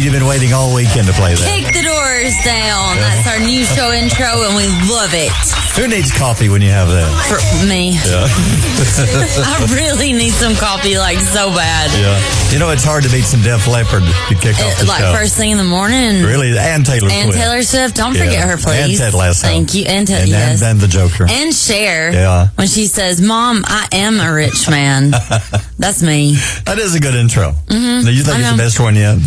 You've been waiting all weekend to play that. Kick the doors down. That's our new show intro, and we love it. Who needs coffee when you have that? For me. Yeah. I really need some coffee, like, so bad. Yeah. You know, it's hard to beat some Def Leppard to kick off the Like, show. first thing in the morning. Really? And Taylor Swift. And Taylor Swift. Don't forget her, please. And Ted Lasso. Thank you. And Ted, yes. And the Joker. And Cher. Yeah. When she says, Mom, I am a rich man. That's me. That is a good intro. Mm-hmm. Do you think it's the best one yet?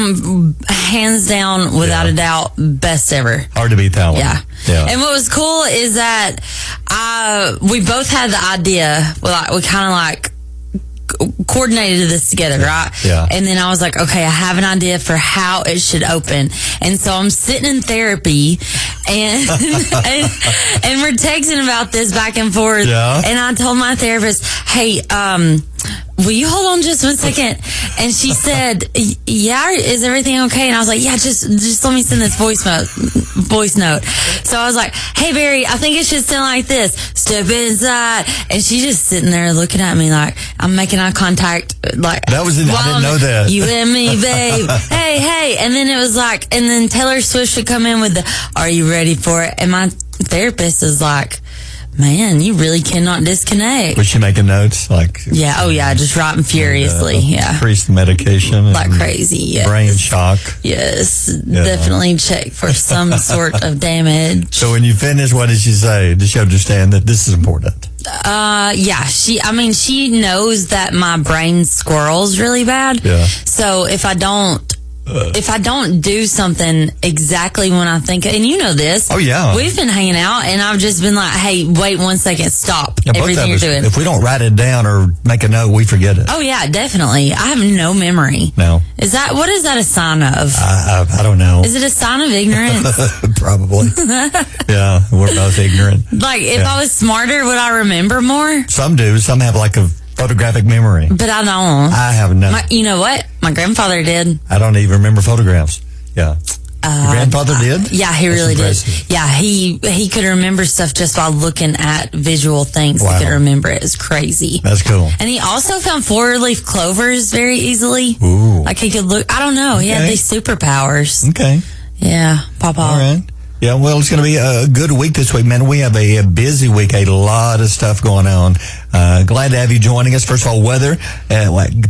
Hands down, without a doubt, best ever. Hard to beat that one. Yeah. And what was cool is that we both had the idea. We kind of like coordinated this together, right? Yeah. And then I was like, okay, I have an idea for how it should open. And so I'm sitting in therapy and and we're texting about this back and forth. Yeah. And I told my therapist, hey, will you hold on just 1 second? And she said, yeah, is everything okay? And I was like, yeah, just let me send this voice note. So I was like, hey, Barry, I think it should sound like this. Step inside. And she's just sitting there looking at me like I'm making eye contact. Like, that was I didn't know that. You and me, babe. Hey. And then it was like, and then Taylor Swift should come in with the, are you ready for it? And my therapist is like, man, you really cannot disconnect. Was she making notes? Yeah, just writing furiously. Increase the medication. Like crazy, yes. Brain shock. Yes, definitely check for some sort of damage. So when you finish, what did she say? Did she understand that this is important? Yeah, she knows that my brain squirrels really bad. Yeah. So if I don't do something exactly when I think, and you know this. Oh, yeah. We've been hanging out, and I've just been like, hey, wait 1 second, stop everything you're doing. If we don't write it down or make a note, we forget it. Oh, yeah, definitely. I have no memory. No. What is that a sign of? I don't know. Is it a sign of ignorance? Probably. Yeah, we're both ignorant. Like, if I was smarter, would I remember more? Some do. Some have like a photographic memory. But I don't. I have none. You know what? My grandfather did. I don't even remember photographs. Yeah. Your grandfather did? Yeah, he really did. Yeah, he could remember stuff just by looking at visual things. Wow. He could remember it. It's crazy. That's cool. And he also found 4-leaf clovers very easily. Ooh. Like he could look, I don't know. He had these superpowers. Okay. Yeah, Papa. All right. Yeah, well, it's going to be a good week this week, man. We have a busy week, a lot of stuff going on. Glad to have you joining us. First of all, weather.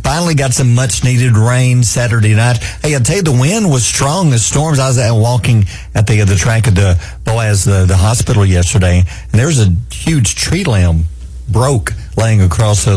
Finally got some much-needed rain Saturday night. Hey, I'll tell you, the wind was strong. The storms. I was walking at the track at the Boaz, the hospital yesterday, and there was a huge tree limb broke laying across the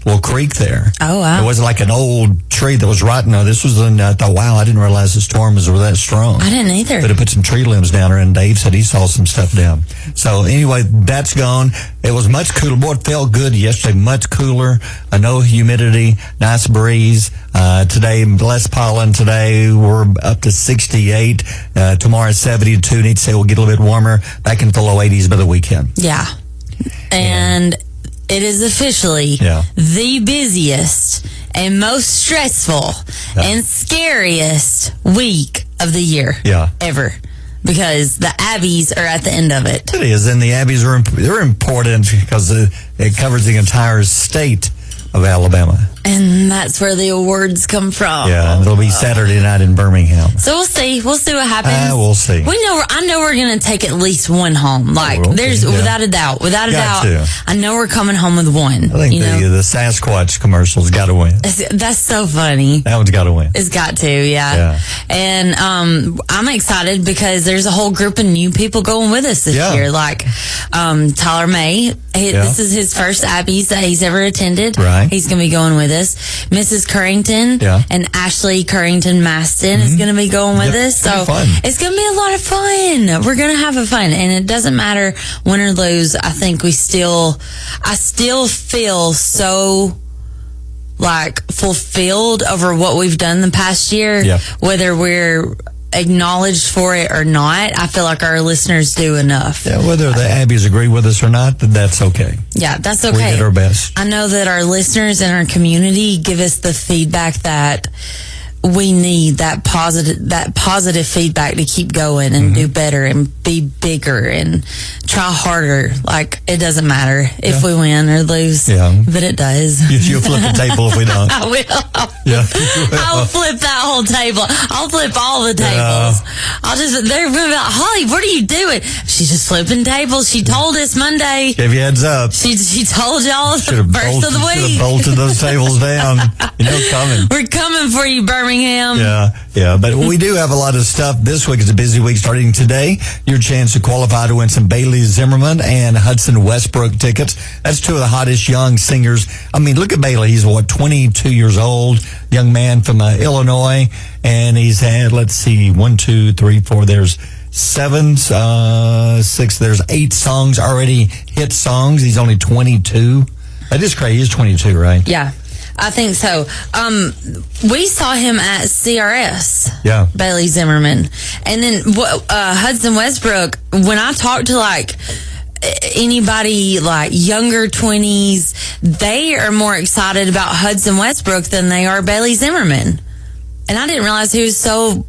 little creek there. Oh, wow. It was like an old tree that was rotting. No, this was I thought, wow, I didn't realize the storms were that strong. I didn't either. But it put some tree limbs down there, and Dave said he saw some stuff down. So anyway, that's gone. It was much cooler. Boy, it felt good yesterday. Much cooler. No humidity. Nice breeze. Today, less pollen. Today, we're up to 68. Tomorrow, 72. Need to say we'll get a little bit warmer. Back into the low 80s by the weekend. Yeah. And it is officially the busiest and most stressful and scariest week of the year ever. Because the Abbeys are at the end of it. It is, and the Abbeys they're important because it covers the entire state of Alabama. And that's where the awards come from. Yeah, it'll be Saturday night in Birmingham. So we'll see. We'll see what happens. We'll see. I know we're going to take at least one home. Without a doubt. I know we're coming home with one. I think the Sasquatch commercial's got to win. That's so funny. That one's got to win. It's got to, yeah. And I'm excited because there's a whole group of new people going with us this year. Like Tyler May. This is his first Abbeys that he's ever attended. Right. He's going to be going with us. Mrs. Currington and Ashley Currington Maston is going to be going with us. So it's going to be a lot of fun. We're going to have a fun. And it doesn't matter win or lose. I think I still feel so like fulfilled over what we've done the past year. Yeah. Whether we're acknowledged for it or not, I feel like our listeners do enough. Yeah, whether the Abbeys agree with us or not, that's okay. Yeah, that's okay. We did our best. I know that our listeners and our community give us the feedback that we need that positive feedback to keep going and do better and be bigger and try harder. Like, it doesn't matter if we win or lose, but it does. You'll flip the table if we don't. I will. Yeah. I'll flip that whole table. I'll flip all the tables. They're going to be like, Holly, what are you doing? She's just flipping tables. She told us Monday. Gave you heads up. She told y'all the first of the week. Should have bolted those tables down. You know it's coming. We're coming for you, Birmingham. Yeah. But we do have a lot of stuff. This week is a busy week starting today. Your chance to qualify to win some Bailey Zimmerman and Hudson Westbrook tickets. That's two of the hottest young singers. I mean, look at Bailey. He's 22 years old, young man from Illinois. And he's had, let's see, 1, 2, 3, 4. There's 7, 6. There's 8 songs already, hit songs. He's only 22. That is crazy. He's 22, right? Yeah. I think so. We saw him at CRS. Yeah. Bailey Zimmerman. And then Hudson Westbrook, when I talk to like anybody like younger 20s, they are more excited about Hudson Westbrook than they are Bailey Zimmerman. And I didn't realize he was so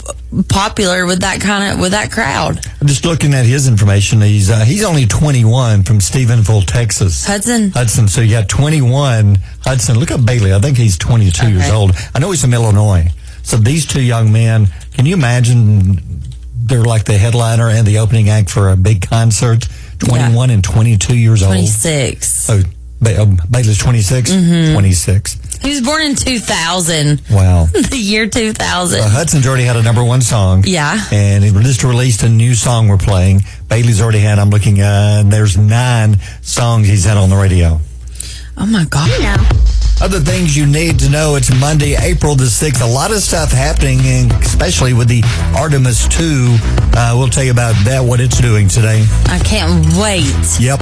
popular with that crowd. I'm just looking at his information. He's only 21 from Stephenville, Texas. Hudson. So you got 21. Hudson. Look at Bailey. I think he's 22 years old. I know he's from Illinois. So these two young men, can you imagine? They're like the headliner and the opening act for a big concert. 21 and 22 years old. 26. So Bailey's 26. 26. He was born in 2000. Wow. The year 2000. Hudson's already had a #1 song. Yeah. And he just released a new song we're playing. Bailey's already had, I'm looking, there's 9 songs he's had on the radio. Oh, my God. Other things you need to know. It's Monday, April the 6th. A lot of stuff happening, and especially with the Artemis 2. We'll tell you about that, what it's doing today. I can't wait. Yep.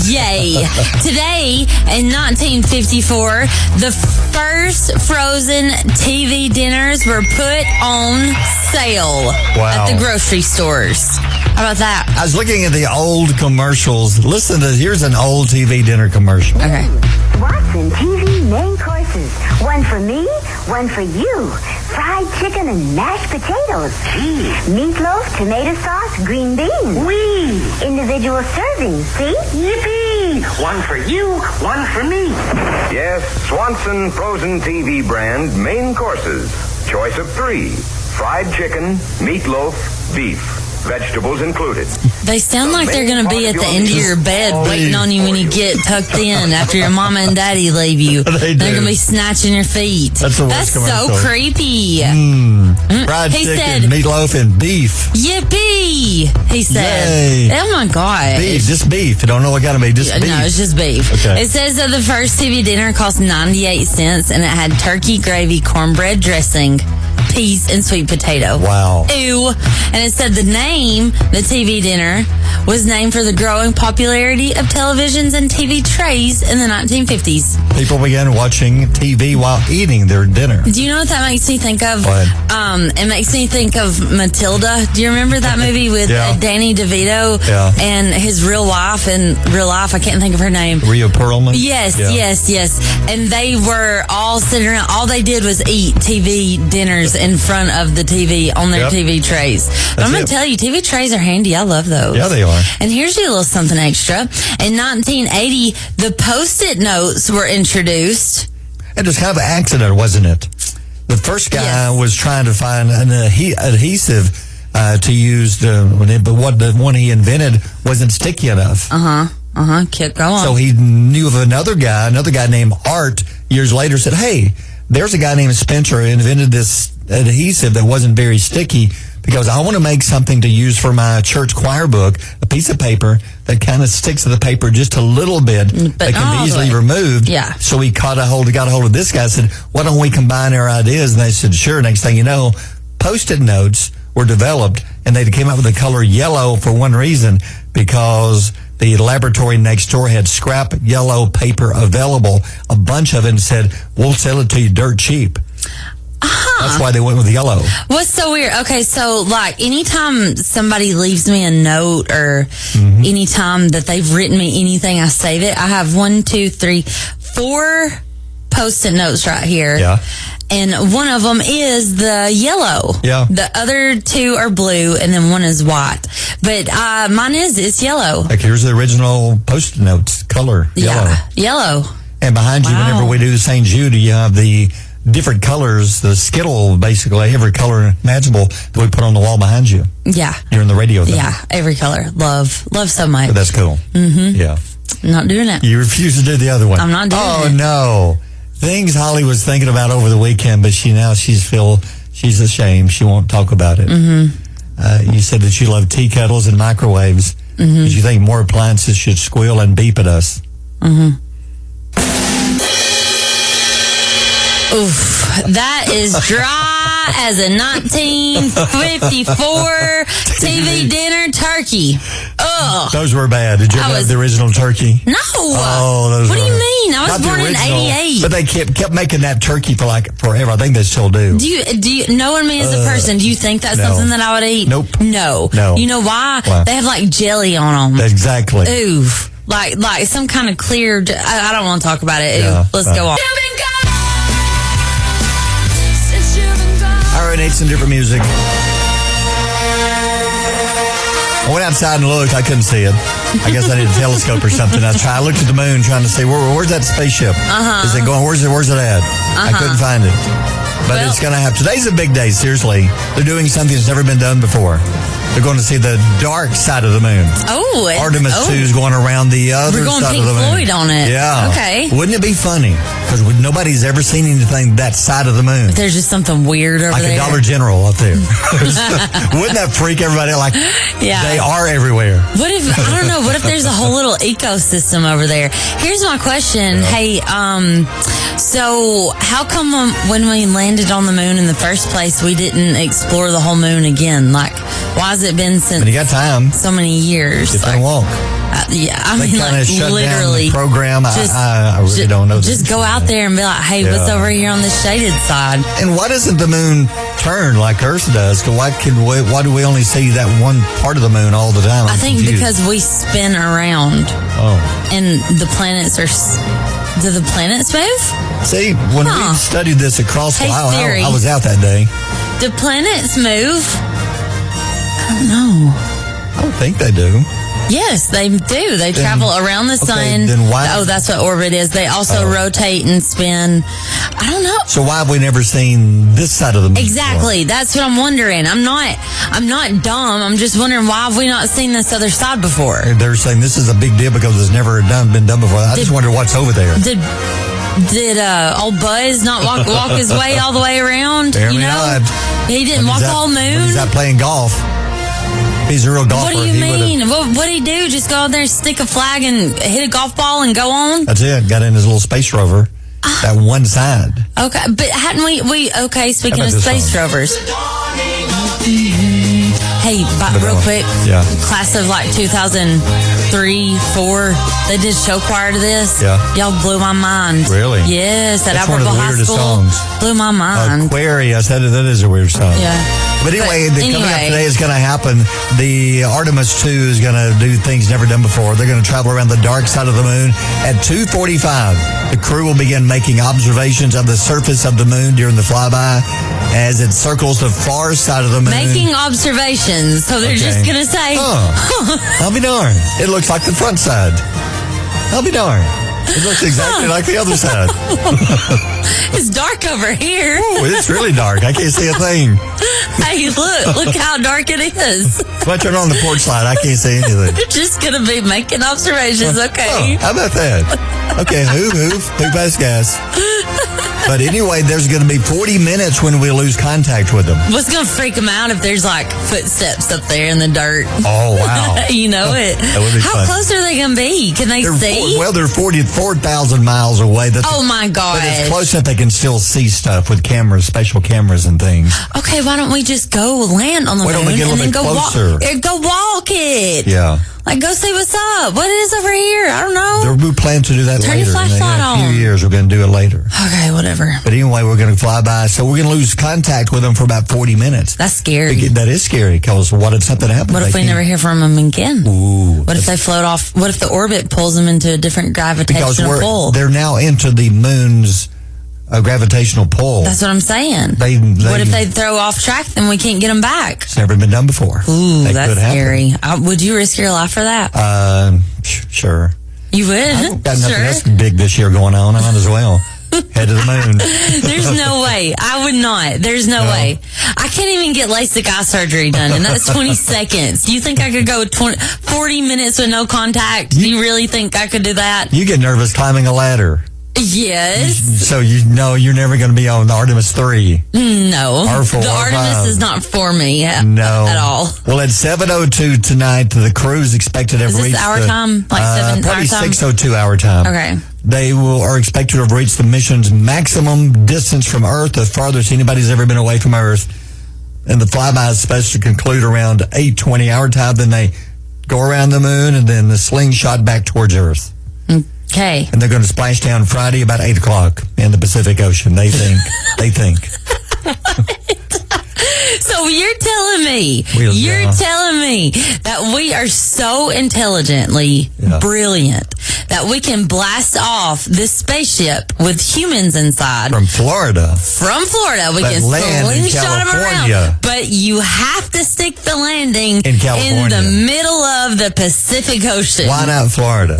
Yay. Today, in 1954, the first Frozen TV dinners were put on sale at the grocery stores. How about that? I was looking at the old commercials. Listen to this. Here's an old TV dinner commercial. Okay. Watson TV main courses. One for me, one for you. Fried chicken and mashed potatoes. Meatloaf, tomato sauce, green beans. Wee! Individual servings, see? Yippee! One for you, one for me. Yes, Swanson Frozen TV brand main courses. Choice of 3. Fried chicken, meatloaf, beef. Vegetables included. They sound like they're going to be at the end of your bed waiting on you when you get tucked in after your mama and daddy leave you. They're going to be snatching your feet. That's so creepy. Fried chicken, meatloaf, and beef. Yippee! He said. Yay. Oh my God. Beef, just beef. I don't know what got to be, just beef. No, it's just beef. Okay. It says that the first TV dinner cost 98 cents and it had turkey gravy, cornbread dressing, peas, and sweet potato. Wow. Ew. And it said the TV dinner, was named for the growing popularity of televisions and TV trays in the 1950s. People began watching TV while eating their dinner. Do you know what that makes me think of? What? It makes me think of Matilda. Do you remember that movie with Danny DeVito and his real wife? In real life, I can't think of her name. Rhea Perlman? Yes. And they were all sitting around. All they did was eat TV dinners in front of the TV on their TV trays. But I'm going to tell you, TV trays are handy. I love those. Yeah, they are. And here's you a little something extra. In 1980, the Post-it notes were introduced. It was kind of an accident, wasn't it? The first guy was trying to find an adhesive to use, but what the one he invented wasn't sticky enough. Go on. So he knew of another guy named Art, years later, said, hey, there's a guy named Spencer who invented this adhesive that wasn't very sticky, because I want to make something to use for my church choir book, a piece of paper that kind of sticks to the paper just a little bit, that can be easily removed. Yeah. So he got a hold of this guy, said, why don't we combine our ideas? And they said, sure. Next thing you know, Post-it notes were developed, and they came up with the color yellow for one reason, because the laboratory next door had scrap yellow paper available, a bunch of it, and said, we'll sell it to you dirt cheap. That's why they went with yellow. What's so weird? Okay, so like anytime somebody leaves me a note or anytime that they've written me anything, I save it. I have 4 Post-it notes right here. Yeah. And one of them is the yellow. Yeah. The other two are blue, and then one is white. But mine it's yellow. Like here's the original Post-it notes color. Yellow. Yeah, yellow. And behind you, whenever we do St. Jude, you have the different colors, the Skittle, basically, every color imaginable that we put on the wall behind you. Yeah. During the radio thing. Yeah, every color. Love so much. But that's cool. Mm-hmm. Yeah. Not doing it. You refuse to do the other one. I'm not doing it. Oh, no. Things Holly was thinking about over the weekend, but she's ashamed. She won't talk about it. Mm-hmm. You said that you love tea kettles and microwaves. Mm-hmm. But you think more appliances should squeal and beep at us. Mm-hmm. Oof, that is dry as a 1954 TV dinner turkey. Ugh. Those were bad. Did you ever have the original turkey? No. Oh, those what were, do you mean? I was born in 88. But they kept making that turkey for like forever. I think they still do. Do you knowing me as a person, do you think that's something that I would eat? Nope. No. You know why? They have like jelly on them. Exactly. Oof. Like some kind of clear, I don't want to talk about it. Ooh, let's go on. All right, need some different music. I went outside and looked. I couldn't see it. I guess I need a telescope or something. I looked at the moon trying to see where's that spaceship? Is it going? Where's it at? I couldn't find it. But it's going to happen. Today's a big day, seriously. They're doing something that's never been done before. They're going to see the dark side of the moon. Oh. Artemis 2 is going around the other side of the moon. We're going Pink Floyd on it. Yeah. Okay. Wouldn't it be funny? Because nobody's ever seen anything that side of the moon. There's just something weird over there. Like a Dollar General up there. Wouldn't that freak everybody out? Like, they are everywhere. What if there's a whole little ecosystem over there? Here's my question. Yeah. Hey, so how come when we landed on the moon in the first place, we didn't explore the whole moon again? Like, why has it been since? When you got time. So many years. Get that walk. I mean, like shut literally. Down the program. I really don't know. Just go out there and be like, hey, what's over here on the shaded side? And why doesn't the moon turn like Earth does? Why do we only see that one part of the moon all the time? I think because we spin around. Oh. And the planets are. Do the planets move? See, when we studied this across the aisle, I was out that day. Do planets move? I don't know. I don't think they do. Yes, they do. They travel around the sun. Then why? Oh, that's what orbit is. They also rotate and spin. I don't know. So why have we never seen this side of the moon? Exactly. Before? That's what I'm wondering. I'm not dumb. I'm just wondering why have we not seen this other side before? They're saying this is a big deal because it's never been done before. I just wonder what's over there. Did old Buzz not walk his way all the way around? Apparently not. He didn't walk the whole moon? He's out playing golf. He's a real golfer. What do you mean? What'd he do? Just go out there, stick a flag, and hit a golf ball and go on? That's it. Got in his little space rover. That one side. Okay, but hadn't we okay, speaking of space rovers. Hey, real quick. Yeah. Class of like 2003, 4, they did show choir to this. Yeah. Y'all blew my mind. Really? Yes, at That's one of the Albertville High weirdest School. songs. Blew my mind. Aquarius, that is a weird song. Yeah. But anyway, coming up today is going to happen. The Artemis 2 is going to do things never done before. They're going to travel around the dark side of the moon at 2:45. The crew will begin making observations of the surface of the moon during the flyby as it circles the far side of the moon. Making observations. So they're just going to say, I'll be darned. It looks like the front side. I'll be darned. It looks exactly like the other side. It's dark over here. Ooh, it's really dark. I can't see a thing. Hey, look how dark it is. If I turn on the porch light, I can't see anything. You're just going to be making observations, okay? How about that? Okay, hoof has gas. But anyway, there's going to be 40 minutes when we lose contact with them. What's going to freak them out if there's like footsteps up there in the dirt? Oh, wow. You know it. That would be How fun. close are they going to be? Can they see? They're 4,000 miles away. Oh, my God. But it's close enough they can still see stuff with cameras, special cameras and things. Okay, why don't we just go land on the moon and then go walk it? Yeah. Like, go see what's up. What is over here? I don't know. We plan to do that later. Turn your flashlight on. In a few years, we're going to do it later. Okay, whatever. But anyway, we're going to fly by. So we're going to lose contact with them for about 40 minutes. That's scary. That is scary because what if something happens? What if we never hear from them again? Ooh. What if they float off? What if the orbit pulls them into a different gravitational pull? They're now into the moon's a gravitational pull. That's what I'm saying. What if they throw off track, then we can't get them back? It's never been done before. Ooh, that's scary. Would you risk your life for that? Sure. You would? I've got nothing else big this year going on. I might as well. Head to the moon. There's no way. I would not. There's no way. I can't even get LASIK eye surgery done, and that's 20 seconds. Do you think I could go 40 minutes with no contact? Do you really think I could do that? You get nervous climbing a ladder. Yes. So you know you're never going to be on the Artemis 3. No. R4, the Artemis is not for me at all. Well, at 7:02 tonight, the crew's expected to have reached... Is this our time? Like 7 probably our time? 6:02 our time. Okay. They are expected to have reached the mission's maximum distance from Earth, the farthest anybody's ever been away from Earth. And the flyby is supposed to conclude around 8:20 our time. Then they go around the moon, and then the slingshot back towards Earth. Okay. And they're going to splash down Friday about 8 o'clock in the Pacific Ocean. They think. So you're telling me that we are so intelligently brilliant that we can blast off this spaceship with humans inside. From Florida. We can slingshot them around. But you have to stick the landing in California, in the middle of the Pacific Ocean. Why not Florida?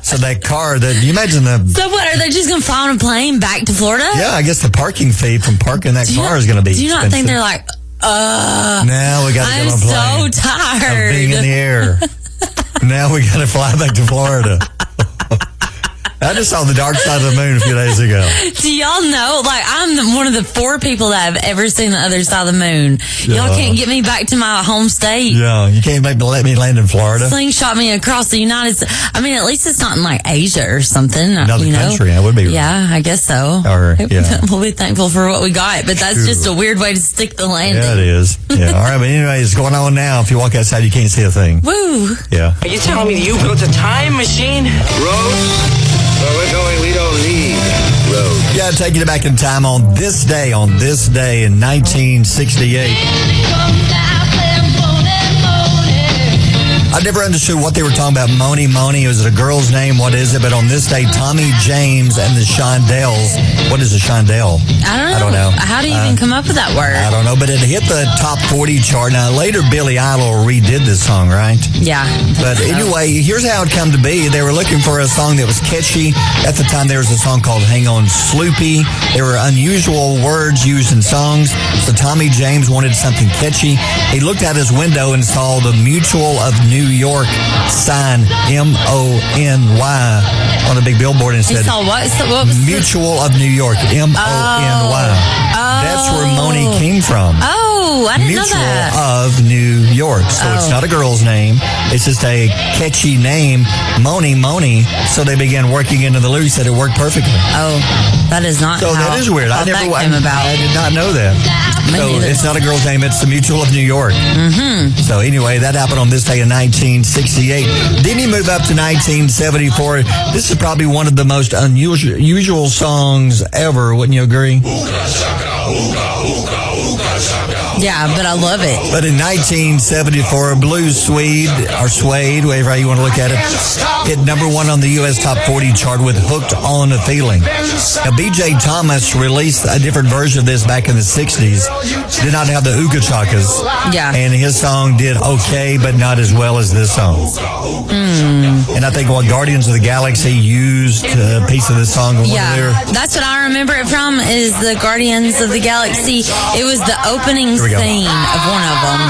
So that car, you imagine So what, are they just going to fly on a plane back to Florida? Yeah, I guess the parking fee from parking that car is going to be Do you not think they're like, now we got to get on a plane. I'm so tired of being in the air. Now we got to fly back to Florida. I just saw The Dark Side of the Moon a few days ago. Do y'all know? Like, I'm one of the 4 people that have ever seen The Other Side of the Moon. Y'all can't get me back to my home state. Yeah, you can't let me land in Florida. Slingshot me across the United States. I mean, at least it's not in like Asia or something. Another country, that would be. Yeah, I guess so. We'll be thankful for what we got, but that's just a weird way to stick the landing. Yeah, it is. Yeah. All right, but anyway, it's going on now. If you walk outside, you can't see a thing. Woo. Yeah. Are you telling me you built a time machine? Roads? Where we're going, we don't need roads. Yeah, taking you back in time on this day in 1968. I never understood what they were talking about. Moni. Is it a girl's name? What is it? But on this day, Tommy James and the Shondells. What is a Shondell? I don't know. How do you even come up with that word? I don't know, but it hit the top 40 chart. Now, later, Billy Idol redid this song, right? Yeah. But anyway, here's how it come to be. They were looking for a song that was catchy. At the time, there was a song called Hang On Sloopy. There were unusual words used in songs. So Tommy James wanted something catchy. He looked out his window and saw the Mutual of New York sign, M-O-N-Y, on a big billboard and said, what was Mutual of New York, M-O-N-Y. That's where Moni came from. Oh, I didn't know that. Mutual of New York. So it's not a girl's name. It's just a catchy name, Moni. So they began working into the lyrics that it worked perfectly. Oh, that is not So that is weird. I did not know that. So it's not a girl's name. It's the Mutual of New York. Mm-hmm. So anyway, that happened on this day in 1968. Then you move up to 1974. This is probably one of the most unusual songs ever. Wouldn't you agree? Yeah, but I love it. But in 1974, Blue Suede, or Suede, whatever you want to look at it, hit number 1 on the U.S. Top 40 chart with Hooked on a Feeling. Now, B.J. Thomas released a different version of this back in the 60s. Did not have the Ooga Chakas. Yeah. And his song did okay, but not as well as this song. And I think Guardians of the Galaxy used a piece of this song. That's what I remember it from, is the Guardians of the Galaxy. It was the opening scene of one of them.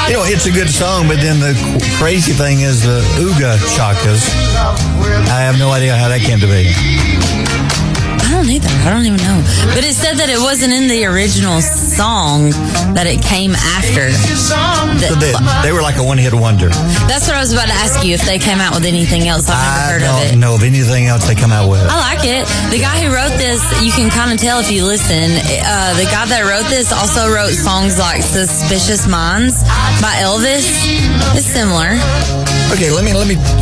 You know, it's a good song, but then the crazy thing is the Ooga Chakas. I have no idea how that came to be. I don't either. I don't even know. But it said that it wasn't in the original song, that it came after. So they were like a one-hit wonder. That's what I was about to ask you, if they came out with anything else. I've never heard of it. I don't know of anything else they come out with. I like it. The guy who wrote this, you can kind of tell if you listen, the guy that wrote this also wrote songs like Suspicious Minds by Elvis. It's similar. Okay, let me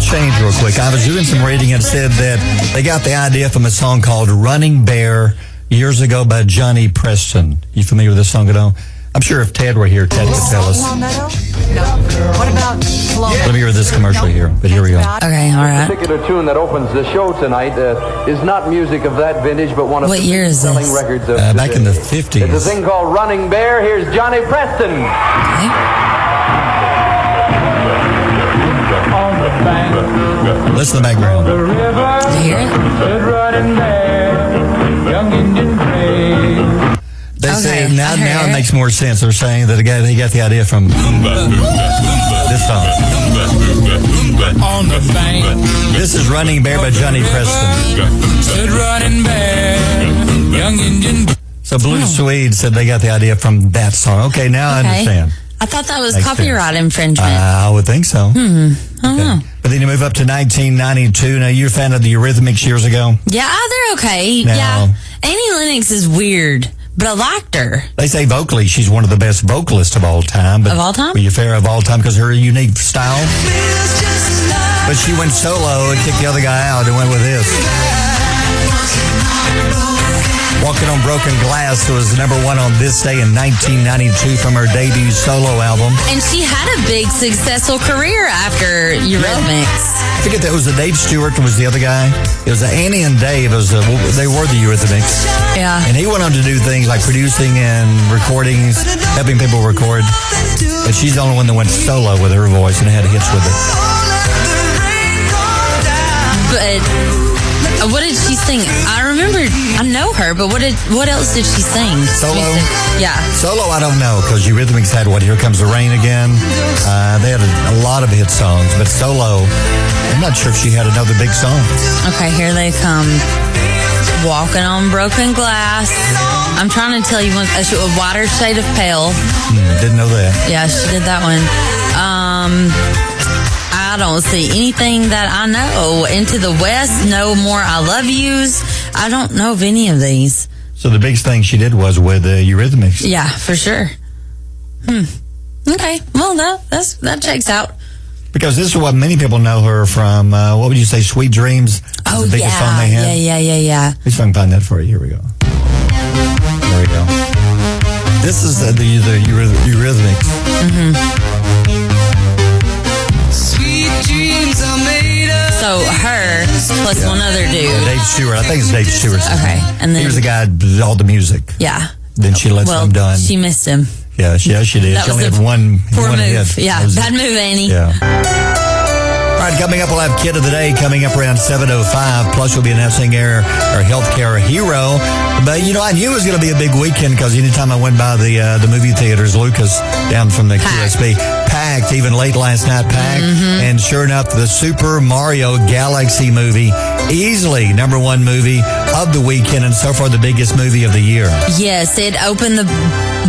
change real quick. I was doing some reading and it said that they got the idea from a song called Running Bear years ago by Johnny Preston. You familiar with this song at all? I'm sure if Ted were here, Ted could tell us. No. What about Florida? Let me hear this commercial here, but here we go. Okay, all right. The particular tune that opens the show tonight is not music of that vintage, but one of What the year is selling this? records of Back in the 50s. It's a thing called Running Bear. Here's Johnny Preston. On the bank, Listen to the background. the river, Did you hear it? stood running there, young Indian brave. They say Okay, now I heard it it. makes more sense. They're saying that they got the idea from this song. On the bank, This is Running Bear by Johnny Preston. stood running there, young Indian. So Blue Swede said they got the idea from that song. Okay, now I Okay. understand. I thought that was Makes copyright sense. infringement. I would think so. I don't know. But then you move up to 1992. Now, you're a fan of the Eurythmics years ago. Yeah, they're okay. Now- Yeah. Annie Lennox is weird, but I liked her. They say vocally she's one of the best vocalists of all time. But Of all time? Were you fair of all time because of her unique style? But she went solo and kicked the other guy out and went with this. Walking on Broken Glass was number one on this day in 1992 from her debut solo album. And she had a big, successful career after Eurythmics. I forget that was Dave Stewart was the other guy. It was Annie and Dave. They were the Eurythmics. Yeah. And he went on to do things like producing and recordings, helping people record. But she's the only one that went solo with her voice and had hits with it. But what did she sing? I know her, but what else did she sing? Solo? Yeah. Solo, I don't know, because Eurythmics had Here Comes the Rain Again. They had a lot of hit songs, but solo, I'm not sure if she had another big song. Okay, here they come. Walking on Broken Glass. I'm trying to tell you one. A Wider Shade of Pale. Didn't know that. Yeah, she did that one. I don't see anything that I know. Into the West, No More I Love Yous. I don't know of any of these. So the biggest thing she did was with Eurythmics. Yeah, for sure. Okay, well, that checks out. Because this is what many people know her from, what would you say, Sweet Dreams? Oh, the biggest song they had. Yeah. Let's see if I can find that for you. Here we go. There we go. This is the Eurythmics. Sweet dreams are made of. So her plus one other dude. Dave Stewart. I think it's Dave Stewart. Okay, and then he was the guy who did all the music. Yeah. Then she lets him done. She missed him. Yeah, she did. That She was only a had one poor hit. move. Yeah, bad move, Annie. Yeah. All right, coming up, we'll have Kid of the Day coming up around 7:05. Plus, we'll be announcing our healthcare hero. But, I knew it was going to be a big weekend because anytime I went by the movie theaters, Lucas, down from the QSB, packed, even late last night, packed. And sure enough, the Super Mario Galaxy movie, easily number one movie of the weekend and so far the biggest movie of the year. Yes, it opened the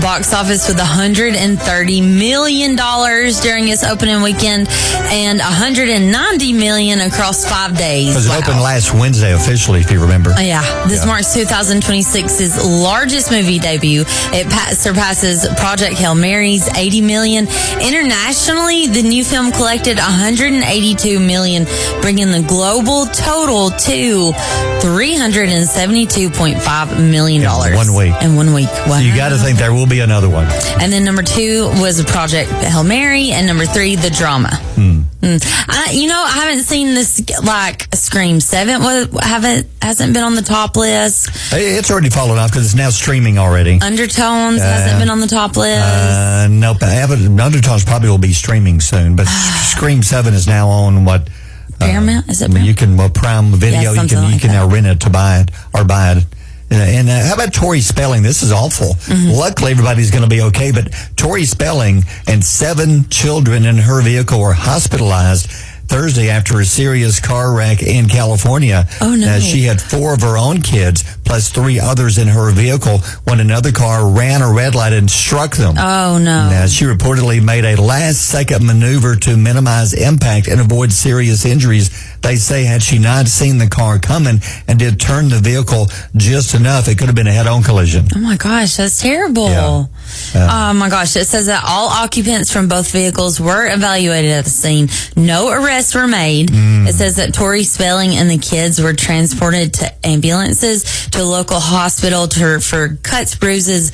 box office with $130 million during its opening weekend and $190 million across 5 days. Because it opened last Wednesday officially, if you remember. This marks 2026's largest movie debut. It surpasses Project Hail Mary's $80 million. Internationally, the new film collected $182 million, bringing the global total to $372.5 million. In 1 week. In 1 week. Wow. So you got to think there will be another one. And then number 2 was Project Hail Mary, and number 3, The Drama. I haven't seen this like Scream 7. Hasn't been on the top list. It's already fallen off because it's now streaming already. Undertones hasn't been on the top list. Nope. Undertones probably will be streaming soon, but Scream 7 is now on what? Paramount? Is it Paramount? You can Prime Video. Yeah, you can now rent it to buy it or buy it. And how about Tori Spelling? This is awful. Luckily, everybody's going to be okay, but Tori Spelling and 7 children in her vehicle were hospitalized Thursday after a serious car wreck in California. Oh, no. She had 4 of her own kids plus 3 others in her vehicle when another car ran a red light and struck them. Oh, no. Now, she reportedly made a last-second maneuver to minimize impact and avoid serious injuries. They say had she not seen the car coming and did turn the vehicle just enough, it could have been a head-on collision. Oh, my gosh. That's terrible. Yeah. Oh, my gosh. It says that all occupants from both vehicles were evaluated at the scene. No arrests were made. It says that Tori Spelling and the kids were transported to ambulances to a local hospital for cuts, bruises,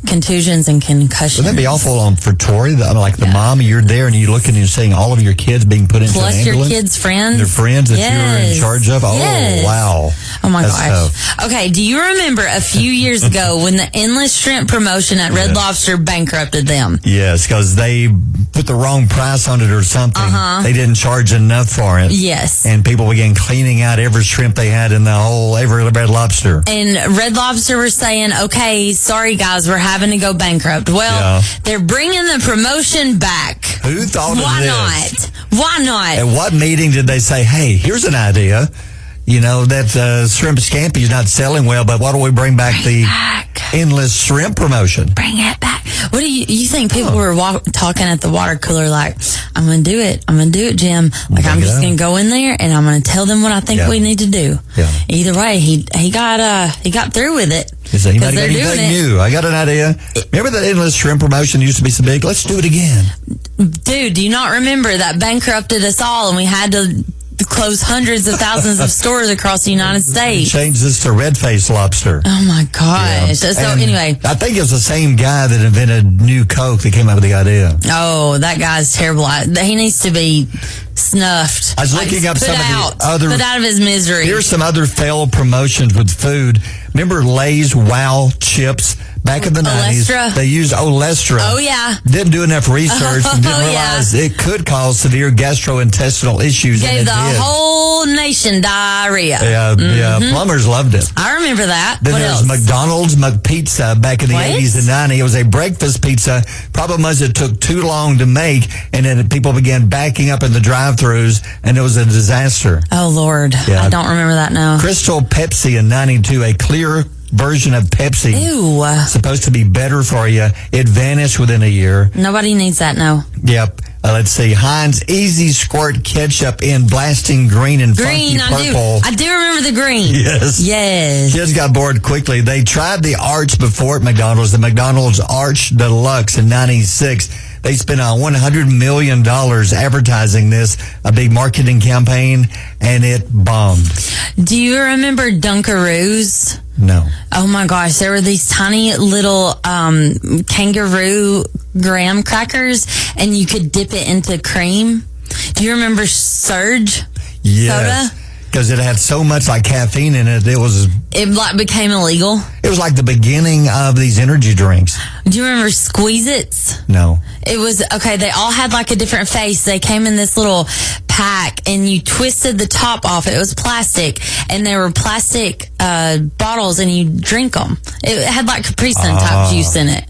contusions and concussions. Wouldn't that be awful for Tori? Like the mom, you're there and you're looking and you're seeing all of your kids being put into an ambulance. Plus your kids' friends. Their friends that you're in charge of. Oh, wow. Oh, my That's gosh. tough. Okay, do you remember a few years ago when the Endless Shrimp promotion at Red Lobster bankrupted them? Yes, because they put the wrong price on it or something. They didn't charge enough for it. Yes. And people began cleaning out every shrimp they had in every Red Lobster. And Red Lobster were saying, okay, sorry guys, we're having to go bankrupt. Well, they're bringing the promotion back. Who thought of this? Why not? Why not? At what meeting did they say, hey, here's an idea? That shrimp scampi is not selling well, but why don't we bring back the Endless Shrimp promotion? Bring it back. What do you think people were talking at the water cooler like, I'm going to do it, Jim. Like, I'm just going to go in there and I'm going to tell them what I think we need to do. Yeah. Either way, he got through with it. Is he got anything new? I got an idea. Remember that Endless Shrimp promotion used to be so big? Let's do it again. Dude, do you not remember that bankrupted us all and we had to close hundreds of thousands of stores across the United States? Change this to red-faced lobster. Oh my gosh. So anyway. I think it was the same guy that invented New Coke that came up with the idea. Oh, that guy's terrible. He needs to be snuffed. I was looking up some of the other... Put out of his misery. Here's some other failed promotions with food. Remember Lay's Wow Chips? Back in the 90s, they used Olestra. Oh, yeah. Didn't do enough research and didn't realize it could cause severe gastrointestinal issues. Gave the whole nation diarrhea. Yeah, plumbers loved it. I remember that. Then what there else? was McDonald's McPizza back in the 80s and 90s. It was a breakfast pizza. Problem was it took too long to make, and then people began backing up in the drive-thrus, and it was a disaster. Oh, Lord. Yeah. I don't remember that now. Crystal Pepsi in 92, a clear version of Pepsi. Ew. Supposed to be better for you. It vanished within a year. Nobody needs that now. Yep. Let's see. Heinz Easy Squirt Ketchup in blasting green and funky purple. I do remember the green. Yes. Kids got bored quickly. They tried the Arch before at McDonald's, the McDonald's Arch Deluxe in 96. They spent $100 million advertising this, a big marketing campaign, and it bombed. Do you remember Dunkaroos? No. Oh my gosh, there were these tiny little kangaroo graham crackers, and you could dip it into cream. Do you remember Surge soda? Because it had so much like caffeine in it, it became illegal. It was like the beginning of these energy drinks. Do you remember Squeeze-Its? No. It was, okay, they all had like a different face. They came in this little pack and you twisted the top off. It was plastic and there were plastic bottles and you drink them. It had like Capri Sun type juice in it.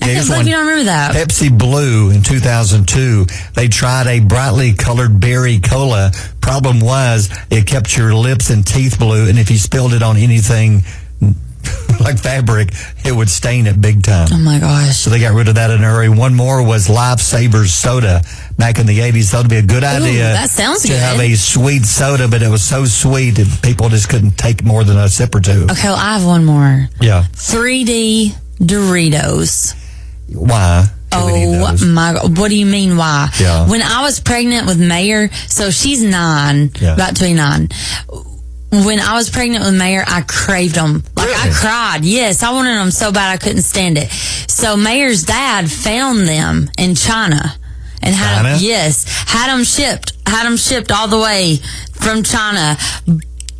I can't believe you don't remember that. Pepsi Blue in 2002, they tried a brightly colored berry cola. Problem was, it kept your lips and teeth blue, and if you spilled it on anything like fabric, it would stain it big time. Oh my gosh. So they got rid of that in a hurry. One more was Lifesavers soda back in the 80s. Thought it'd be a good idea. That sounds to good. have a sweet soda, but it was so sweet that people just couldn't take more than a sip or two. Okay, well, I have one more. Yeah. 3D Doritos. Why? Oh my God. What do you mean why? Yeah. When I was pregnant with Mayer, so she's 9, about to be 9. When I was pregnant with Mayer, I craved them. Like, really? I cried. Yes, I wanted them so bad I couldn't stand it. So Mayer's dad found them in China. And had them shipped all the way from China.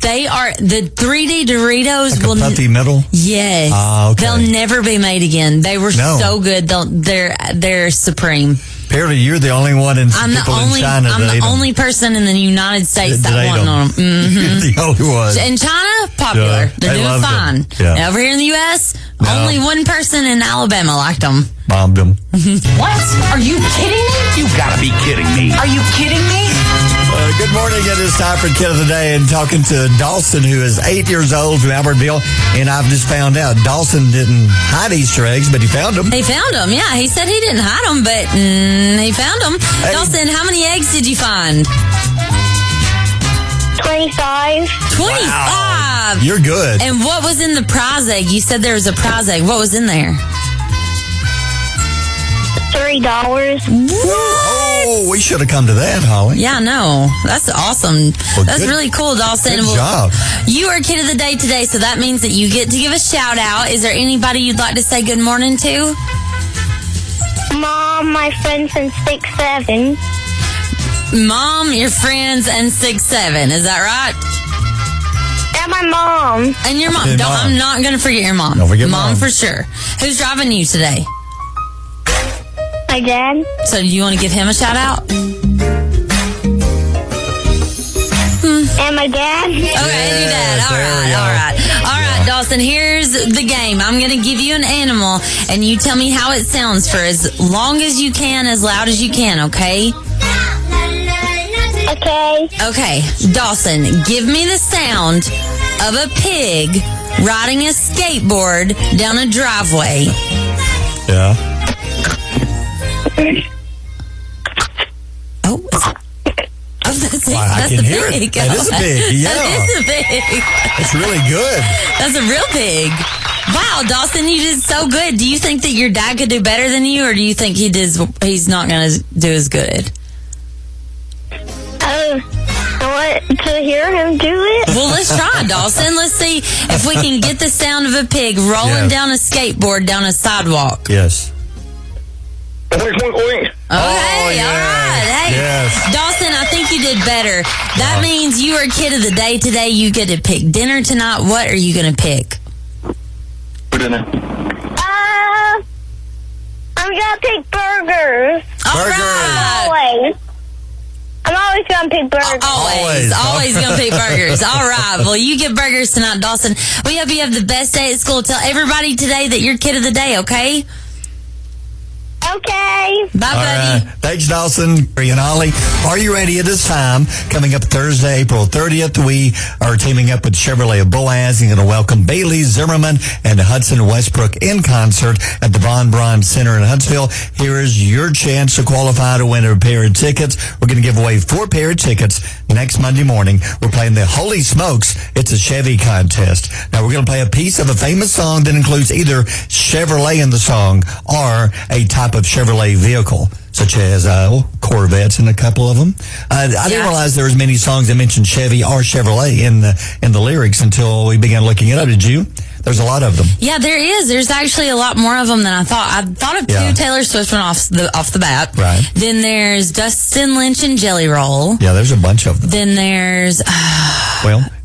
They are the 3D Doritos. Like a puffy metal? Yes. Okay. They'll never be made again. They were so good. They're supreme. Apparently, you're the only one in China. I'm the only person in the United States that wanted them. Mm-hmm. You're the only one. In China, popular. They're doing fine. Yeah. Over here in the U.S., only one person in Alabama liked them. Bombed them. What? Are you kidding me? You gotta be kidding me. Are you kidding me? Good morning. It is time for Kid of the Day, and talking to Dawson, who is 8 years old from Albertville. And I've just found out Dawson didn't hide Easter eggs, but he found them. He found them, yeah. He said he didn't hide them, but he found them. Hey. Dawson, how many eggs did you find? 25. 25? Wow. You're good. And what was in the prize egg? You said there was a prize egg. What was in there? $3. Oh, we should have come to that, Holly. Yeah, no. That's awesome. Well, That's good- really cool, Dawson. Good job. You are Kid of the Day today, so that means that you get to give a shout out. Is there anybody you'd like to say good morning to? Mom, my friends, and 6'7". Mom, your friends, and 6'7". Is that right? And my mom. And your mom. Your Don't, mom. I'm not going to forget your mom. Don't forget Mom. for sure. Who's driving you today? My dad. So do you want to give him a shout out? And my dad. Okay, your dad. Yes, there we go. All right, Dawson, here's the game. I'm going to give you an animal, and you tell me how it sounds for as long as you can, as loud as you can, okay? Okay. Okay, Dawson, give me the sound of a pig riding a skateboard down a driveway. Yeah. Oh, that's it. Wow, I That's can a hear it. pig. That is a pig, yeah. That is a pig. It's really good. That's a real pig. Wow, Dawson, you did so good. Do you think that your dad could do better than you, or do you think he's not going to do as good? I want to hear him do it. Well, let's try, Dawson. Let's see if we can get the sound of a pig rolling Yes. down a skateboard down a sidewalk. Yes. Okay, yes. all right. Hey, Yes. Dawson, I think you did better. That means you are Kid of the Day today. You get to pick dinner tonight. What are you going to pick? I'm gonna pick burgers. All right. Always. I'm always gonna pick burgers. Always gonna pick burgers. All right. Well, you get burgers tonight, Dawson. We hope you have the best day at school. Tell everybody today that you're Kid of the Day, okay? Okay. Bye, All buddy. right. Thanks, Dawson. Barry and Ollie. Are you ready at this time? Coming up Thursday, April 30th, we are teaming up with Chevrolet of Boaz and going to welcome Bailey Zimmerman and Hudson Westbrook in concert at the Von Braun Center in Huntsville. Here is your chance to qualify to win a pair of tickets. We're going to give away 4 pair of tickets next Monday morning. We're playing the Holy Smokes, It's a Chevy contest. Now, we're going to play a piece of a famous song that includes either Chevrolet in the song or a type of Chevrolet vehicle, such as Corvettes and a couple of them. I didn't realize there was many songs that mentioned Chevy or Chevrolet in the lyrics until we began looking it up. Did you? There's a lot of them. Yeah, there is. There's actually a lot more of them than I thought. I thought of 2 Taylor Swift one off the bat. Right. Then there's Dustin Lynch and Jelly Roll. Yeah, there's a bunch of them. Then there's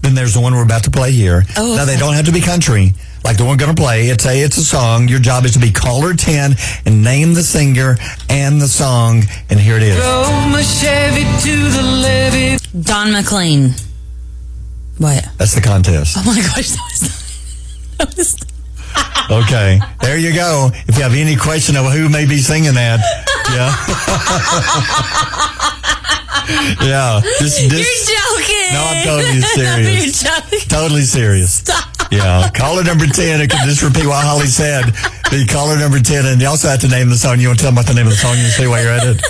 then there's the one we're about to play here. Oh, now, they okay. don't have to be country. Like the one we're going to play, it's a song. Your job is to be caller 10 and name the singer and the song. And here it is. Drove my Chevy to the levee. Don McLean. What? That's the contest. Oh my gosh, that was Okay, there you go. If you have any question of who may be singing that, yeah. You're joking. No, I'm totally serious. You're joking. Totally serious. Stop. Yeah. Caller number 10, I can just repeat what Holly said. The caller number 10, and you also have to name the song. You want to tell them what the name of the song is and see while you're at it?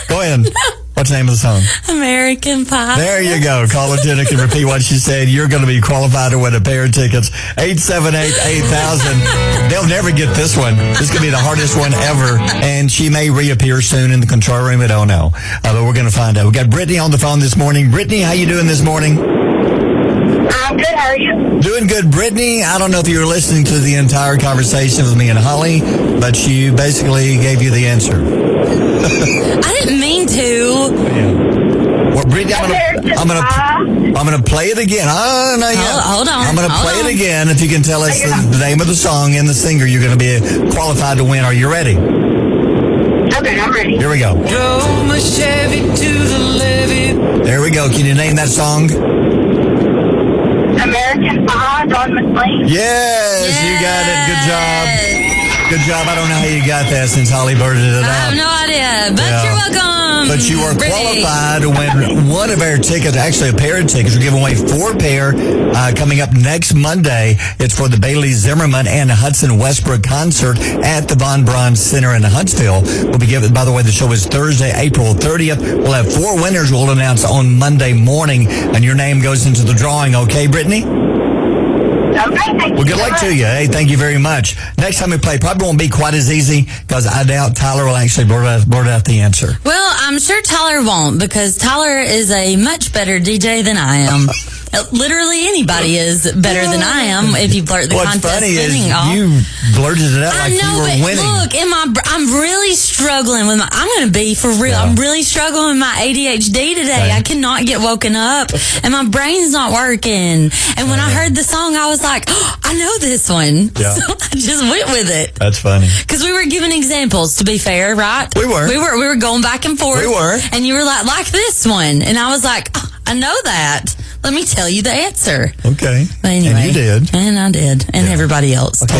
Go ahead. What's the name of the song? American Pie. There you go. Caller 10 can repeat what she said. You're going to be qualified to win a pair of tickets. 878-8000. They'll never get this one. This could be the hardest one ever. And she may reappear soon in the control room. I don't know. But we're going to find out. We got Brittany on the phone this morning. Brittany, how you doing this morning? I'm good. How are you? Doing good, Brittany. I don't know if you were listening to the entire conversation with me and Holly, but she basically gave you the answer. I didn't mean to. Well, Brittany, I'm gonna play it again. Oh, no, yeah. Hold on. I'm gonna play it again. If you can tell us the name of the song and the singer, you're gonna be qualified to win. Are you ready? Okay, I'm ready. Here we go. Drove my Chevy to the levee. There we go. Can you name that song? American Pie, Don McLean. Yes, you got it. Good job. Good job. I don't know how you got that since Holly birded it I up. have no idea, but Yeah. you're welcome. But you are Brittany. qualified to win one of our tickets, actually a pair of tickets. We're giving away 4 pair coming up next Monday. It's for the Bailey Zimmerman and Hudson Westbrook concert at the Von Braun Center in Huntsville. We'll be giving, by the way, the show is Thursday, April 30th. We'll have 4 winners we'll announce on Monday morning, and your name goes into the drawing. Okay, Brittany? Well, good luck to you. Hey, thank you very much. Next time we play, probably won't be quite as easy because I doubt Tyler will actually blurt out the answer. Well, I'm sure Tyler won't because Tyler is a much better DJ than I am. Literally anybody is better than I am if you blurt the contest funny winning is off. you blurted it out like you were winning. Look, I'm really struggling with I'm going to be for real. Yeah. I'm really struggling with my ADHD today. I cannot get woken up and my brain's not working. And when I heard the song, I was like, oh, I know this one. Yeah. So I just went with it. That's funny. Because we were giving examples, to be fair, right? We were. We were going back and forth. We were. And you were like this one. And I was like, oh, I know that. Let me tell you the answer. Okay. But anyway. And you did. And I did. And everybody else. Okay.